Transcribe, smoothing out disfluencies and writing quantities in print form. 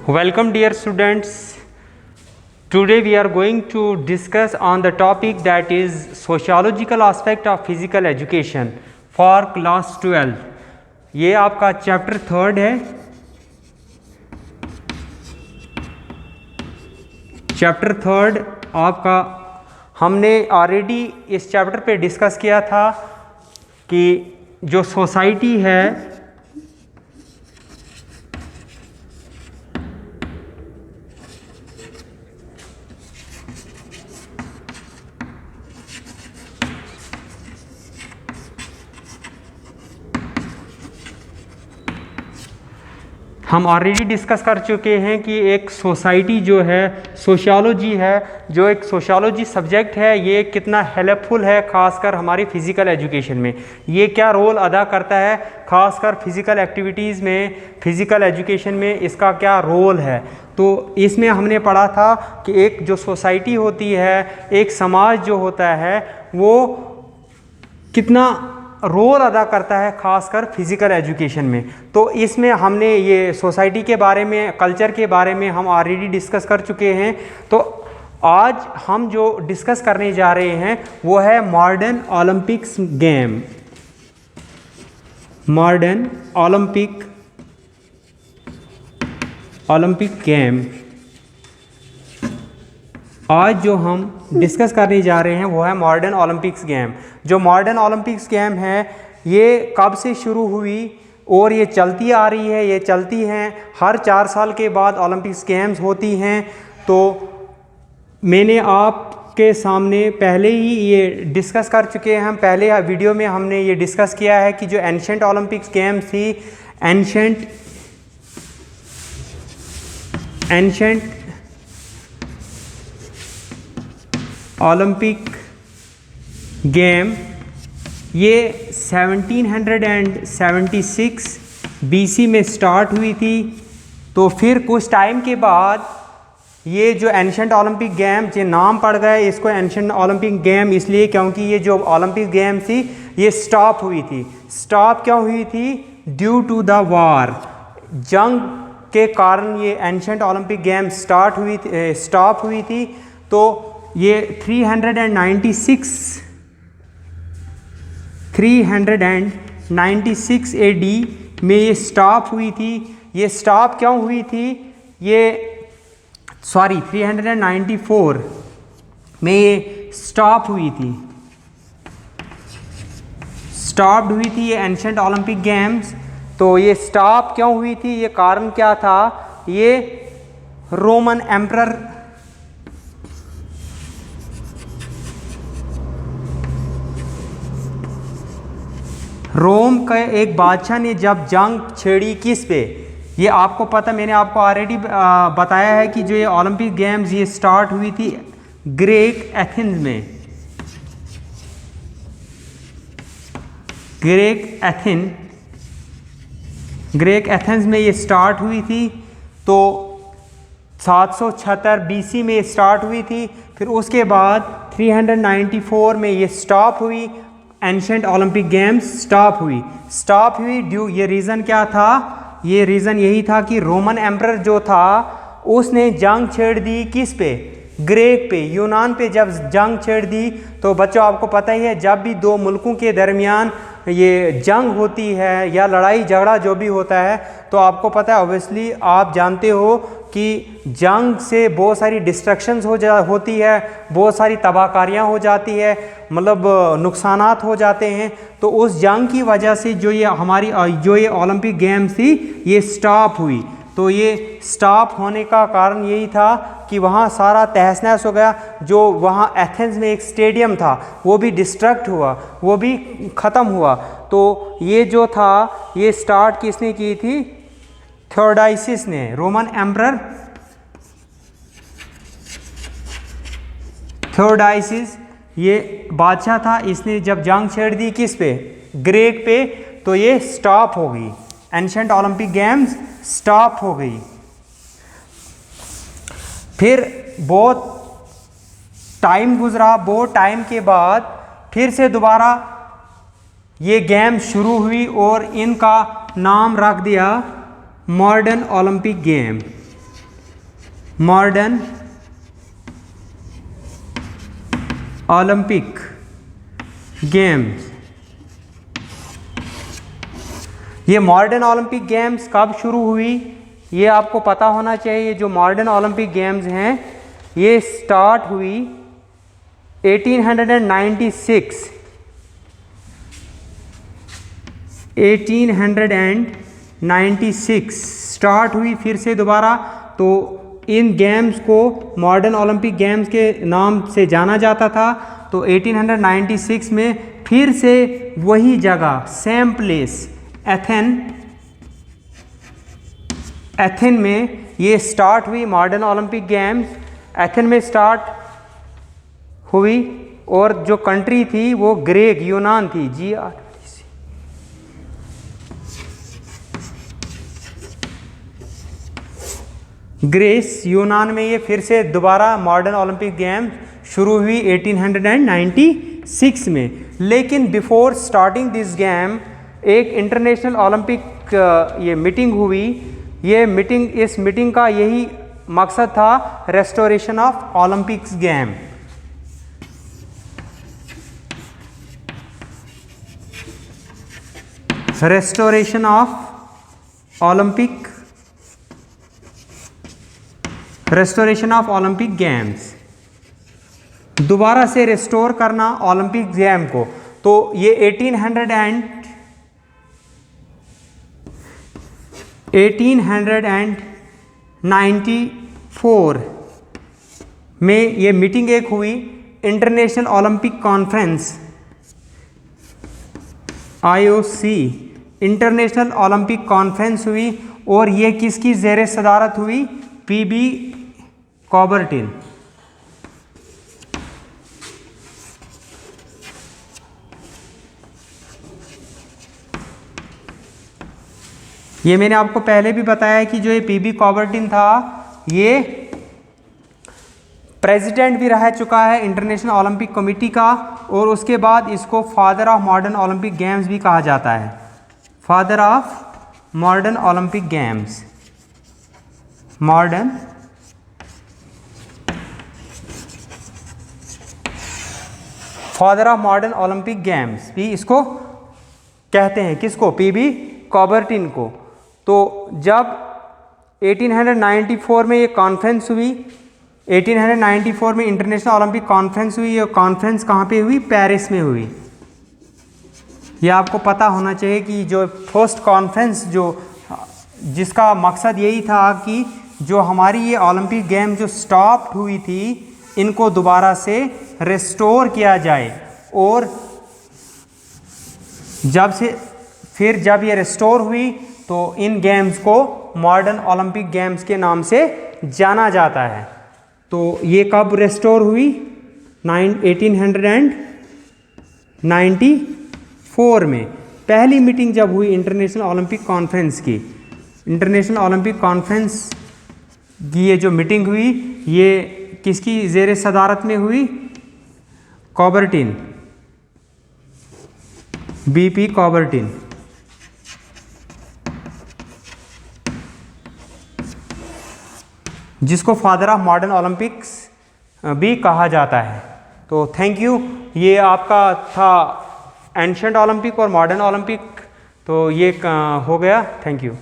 Welcome dear students. Today we are going to discuss on the topic that is sociological aspect of physical education for class 12. ये आपका chapter 3 है. Chapter 3 आपका हमने already इस chapter पे discuss किया था कि जो सोसाइटी है हम ऑलरेडी डिस्कस कर चुके हैं कि एक सोसाइटी जो है सोशियोलॉजी है, जो एक सोशियोलॉजी सब्जेक्ट है, ये कितना हेल्पफुल है खासकर हमारी फ़िज़िकल एजुकेशन में. ये क्या रोल अदा करता है खासकर फ़िज़िकल एक्टिविटीज़ में, फ़िज़िकल एजुकेशन में इसका क्या रोल है. तो इसमें हमने पढ़ा था कि एक जो सोसाइटी होती है, एक समाज जो होता है, वो कितना रोल अदा करता है खासकर फिज़िकल एजुकेशन में. तो इसमें हमने ये सोसाइटी के बारे में, कल्चर के बारे में हम ऑलरेडी डिस्कस कर चुके हैं. तो आज हम जो डिस्कस करने जा रहे हैं वो है modern Olympics game. Modern Olympic game आज जो हम डिस्कस करने जा रहे हैं वो है मॉडर्न ओलंपिक्स गेम. जो मॉडर्न ओलंपिक्स गेम है ये कब से शुरू हुई और ये चलती आ रही है, ये चलती हैं हर 4 साल के बाद ओलंपिक्स गेम्स होती हैं. तो मैंने आपके सामने पहले ही ये डिस्कस कर चुके हैं. हम पहले वीडियो में हमने ये डिस्कस किया है कि जो एंशेंट ओलंपिक्स गेम्स थी, एंशेंट ओलंपिक गेम ये 1776 बीसी में स्टार्ट हुई थी. तो फिर कुछ टाइम के बाद ये जो एंशेंट ओलंपिक गेम ये नाम पड़ गया इसको एंशेंट ओलंपिक गेम, इसलिए क्योंकि ये जो ओलंपिक गेम थी ये स्टॉप हुई थी. स्टॉप क्यों हुई थी? ड्यू टू द वार, जंग के कारण ये एंशेंट ओलंपिक गेम स्टॉप हुई थी. तो ये 396 एडी में ये स्टॉप हुई थी. ये स्टॉप क्यों हुई थी? 394 में ये स्टॉप हुई थी. स्टॉप्ड हुई थी ये एंशेंट ओलंपिक गेम्स. तो ये स्टॉप क्यों हुई थी, ये कारण क्या था? ये रोमन एम्परर रोम का एक बादशाह ने जब जंग छेड़ी किस पे, ये आपको पता, मैंने आपको ऑलरेडी बताया है कि जो ये ओलंपिक गेम्स ये स्टार्ट हुई थी ग्रीक एथेंस में. ग्रीक एथेंस में ये स्टार्ट हुई थी. तो 776 बीसी में स्टार्ट हुई थी. फिर उसके बाद 394 में ये स्टॉप हुई. एंशेंट ओलंपिक गेम्स स्टॉप हुई ड्यू, ये रीज़न क्या था? ये रीज़न यही था कि रोमन एम्परर जो था उसने जंग छेड़ दी किस पे? ग्रीक पे, यूनान पे. जब जंग छेड़ दी तो बच्चों आपको पता ही है, जब भी दो मुल्कों के दरमियान ये जंग होती है या लड़ाई झगड़ा जो भी होता है, तो आपको पता है, ऑब्वियसली आप जानते हो कि जंग से बहुत सारी डिस्ट्रक्शंस होती है, बहुत सारी तबाहकारियाँ हो जाती है, मतलब नुकसानात हो जाते हैं. तो उस जंग की वजह से जो ये ओलंपिक गेम्स थी ये स्टॉप हुई. तो ये स्टॉप होने का कारण यही था कि वहाँ सारा तहस-नहस हो गया. जो वहाँ एथेंस में एक स्टेडियम था वो भी डिस्ट्रक्ट हुआ, वो भी ख़त्म हुआ. तो ये जो था ये स्टार्ट किसने की थी? थियोडाइसिस ने. रोमन एम्परर थियोडाइसिस ये बादशाह था, इसने जब जंग छेड़ दी किस पे? ग्रीक पे. तो ये स्टॉप हो गई, एंशेंट ओलंपिक गेम्स स्टॉप हो गई. फिर बहुत टाइम गुजरा, बहुत टाइम के बाद फिर से दोबारा ये गेम शुरू हुई और इनका नाम रख दिया modern Olympic game. Modern Olympic games. ये मॉडर्न ओलंपिक गेम्स कब शुरू हुई, ये आपको पता होना चाहिए। जो मॉडर्न ओलंपिक गेम्स हैं ये स्टार्ट हुई 1896 स्टार्ट हुई फिर से दोबारा। तो इन गेम्स को मॉडर्न ओलंपिक गेम्स के नाम से जाना जाता था। तो 1896 में फिर से वही जगह, सेम प्लेस, एथेन में ये स्टार्ट हुई मॉडर्न ओलंपिक गेम्स। एथेन में स्टार्ट हुई और जो कंट्री थी वो ग्रीक यूनान थी, ग्रीस यूनान में ये फिर से दोबारा मॉडर्न ओलंपिक गेम्स शुरू हुई 1896 में। लेकिन बिफोर स्टार्टिंग दिस गेम एक इंटरनेशनल ओलंपिक ये मीटिंग हुई। इस मीटिंग का यही मकसद था, restoration of Olympics game. Restoration of Olympic games, दोबारा से रिस्टोर करना ओलंपिक गेम को। तो ये 1894 में ये मीटिंग एक हुई, international Olympic conference IOC international Olympic conference हुई। और ये किसकी ज़ेरे सदारत हुई, PB कॉबर्टिन। ये मैंने आपको पहले भी बताया कि जो ये PB कॉबर्टिन था ये प्रेसिडेंट भी रह चुका है इंटरनेशनल ओलंपिक कमेटी का। और उसके बाद इसको father of modern Olympic games भी कहा जाता है, father of modern Olympic games. Father of modern Olympic games भी इसको कहते हैं, किसको, PB कॉबर्टिन को। तो जब 1894 में ये कॉन्फ्रेंस हुई, 1894 में इंटरनेशनल ओलंपिक कॉन्फ्रेंस हुई। ये कॉन्फ्रेंस कहाँ पे हुई, पेरिस में हुई। ये आपको पता होना चाहिए कि जो फर्स्ट कॉन्फ्रेंस जिसका मकसद यही था कि जो हमारी ये ओलंपिक गेम जो स्टॉप हुई थी इनको दोबारा से रिस्टोर किया जाए। और जब ये रिस्टोर हुई तो इन गेम्स को मॉडर्न ओलंपिक गेम्स के नाम से जाना जाता है। तो ये कब रिस्टोर हुई, 1894 में। पहली मीटिंग जब हुई इंटरनेशनल ओलंपिक कॉन्फ्रेंस की, इंटरनेशनल ओलंपिक कॉन्फ्रेंस की ये जो मीटिंग हुई ये किसकी ज़ेरे सदारत में हुई, कॉबर्टिन, BP कॉबर्टिन। जिसको फादर ऑफ मॉडर्न ओलंपिक्स भी कहा जाता है। तो थैंक यू। ये आपका था एंशिएंट ओलंपिक और मॉडर्न ओलंपिक, तो ये हो गया। Thank you.